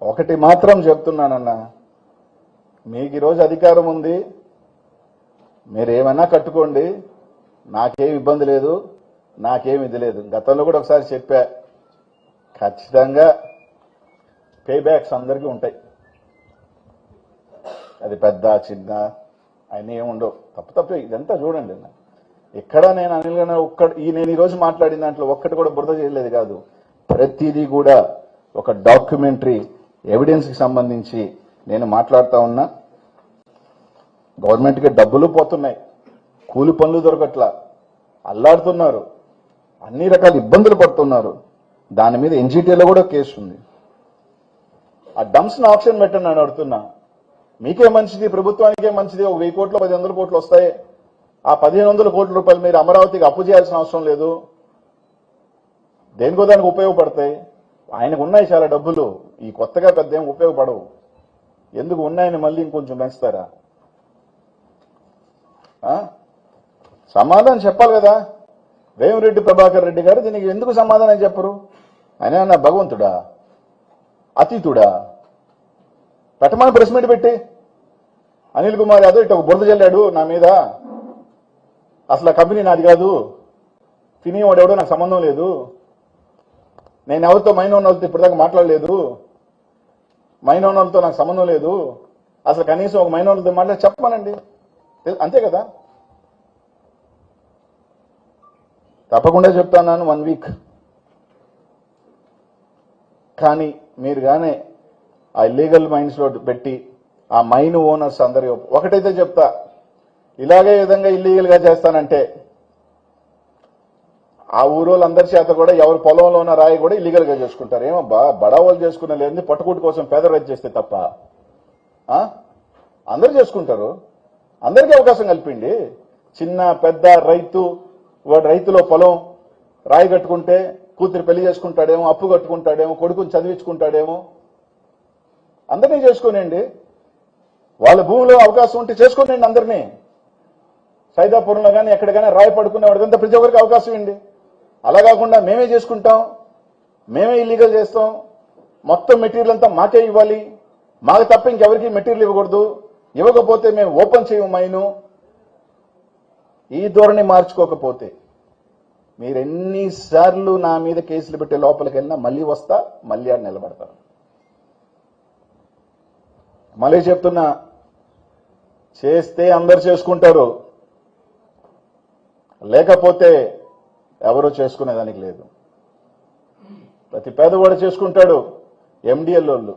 ఒకటి మాత్రం చెప్తున్నానన్నా, మీకు ఈరోజు అధికారం ఉంది, మీరేమన్నా కట్టుకోండి, నాకేం ఇబ్బంది లేదు, నాకేం ఇది లేదు. గతంలో కూడా ఒకసారి చెప్పా, ఖచ్చితంగా పే బ్యాక్స్ అందరికీ ఉంటాయి. అది పెద్ద చిన్న ఆయన ఏముండవు. తప్పు ఇదంతా చూడండి. ఎక్కడ నేను అనిల్ గారు నేను ఈరోజు మాట్లాడిన దాంట్లో ఒక్కటి కూడా బురద చేయలేదు కాదు. ప్రతిదీ కూడా ఒక డాక్యుమెంటరీ ఎవిడెన్స్కి సంబంధించి నేను మాట్లాడుతూ ఉన్నా. గవర్నమెంట్కి డబ్బులు పోతున్నాయి, కూలి పనులు దొరకట్లా, అల్లాడుతున్నారు, అన్ని రకాల ఇబ్బందులు పడుతున్నారు. దాని మీద ఎన్జిటిలో కూడా కేసు ఉంది. ఆ డంప్స్ని ఆప్షన్ పెట్టండి అని అడుగుతున్నా. మీకే మంచిది, ప్రభుత్వానికే మంచిది. ఒక 1000 కోట్లు 1500 కోట్లు వస్తాయి. ఆ 1500 కోట్ల రూపాయలు మీరు అమరావతికి అప్పు చేయాల్సిన అవసరం లేదు, దేనికో దానికి ఉపయోగపడతాయి. ఆయనకు ఉన్నాయి చాలా డబ్బులు, ఈ కొత్తగా పెద్ద ఏం ఉపయోగపడవు. ఎందుకు ఉన్నాయని మళ్ళీ ఇంకొంచెం పెంచుతారా? సమాధానం చెప్పాలి కదా. వేమిరెడ్డి ప్రభాకర్ రెడ్డి గారు దీనికి ఎందుకు సమాధానం చెప్పరు? ఆయన నా భగవంతుడా, అతీతుడా? పెట్టమని ప్రెస్ మీట్ పెట్టి అనిల్ కుమార్ యాదవ్ ఇటు ఒక బురద జల్లాడు నా మీద, అసలు ఆ కంపెనీ నాది కాదు, తినేవాడు ఎవడో నాకు సంబంధం లేదు, నేను ఎవరితో మైనోన్నలతో ఇప్పటిదాకా మాట్లాడలేదు, మైనోన్నలతో నాకు సంబంధం లేదు, అసలు కనీసం ఒక మైనోన్నలతో మాట్లాడి చెప్పమనండి, అంతే కదా. తప్పకుండా చెప్తాను 1 వీక్. కానీ మీరు కానీ ఆ ఇల్లీగల్ మైన్స్ లో పెట్టి ఆ మైన్ ఓనర్స్ అందరి ఒకటైతే చెప్తా, ఇలాగే విధంగా ఇల్లీగల్ గా చేస్తానంటే ఆ ఊరోళ్ళందరి చేత కూడా ఎవరి పొలంలో ఉన్న రాయి కూడా ఇల్లీగల్ గా చేసుకుంటారు. ఏమబ్బా బడావాళ్ళు చేసుకునే లేదు, పట్టుకూటి కోసం పేద రైతు చేస్తే తప్ప అందరూ చేసుకుంటారు. అందరికీ అవకాశం కల్పిండి. చిన్న పెద్ద రైతు, వాడు రైతులో పొలం రాయి కట్టుకుంటే కూతురు పెళ్లి చేసుకుంటాడేమో, అప్పు కట్టుకుంటాడేమో, కొడుకుని చదివించుకుంటాడేమో, అందరినీ చేసుకోనండి. వాళ్ళ భూమిలో అవకాశం ఉంటే చేసుకోనండి అందరినీ. సైదాపురంలో కానీ ఎక్కడికైనా రాయి పడుకునే వాడికంతా ప్రతి ఒక్కరికి అవకాశం ఇవ్వండి. అలా కాకుండా మేమే చేసుకుంటాం, మేమే ఇల్లీగల్ చేస్తాం, మొత్తం మెటీరియల్ అంతా మాకే ఇవ్వాలి, మాకు తప్ప ఇంకెవరికి మెటీరియల్ ఇవ్వకూడదు, ఇవ్వకపోతే మేము ఓపెన్ చేయము మైను, ఈ ధోరణి మార్చుకోకపోతే మీరు ఎన్నిసార్లు నా మీద కేసులు పెట్టే లోపలికి వెళ్ళినా మళ్ళీ వస్తా, మళ్ళీ ఆడ నిలబడతాను. మళ్ళీ చెప్తున్నా, చేస్తే అందరు చేసుకుంటారు, లేకపోతే ఎవరూ చేసుకునేదానికి లేదు. ప్రతి పేదవాడు చేసుకుంటాడు. ఎండిఎల్ వాళ్ళు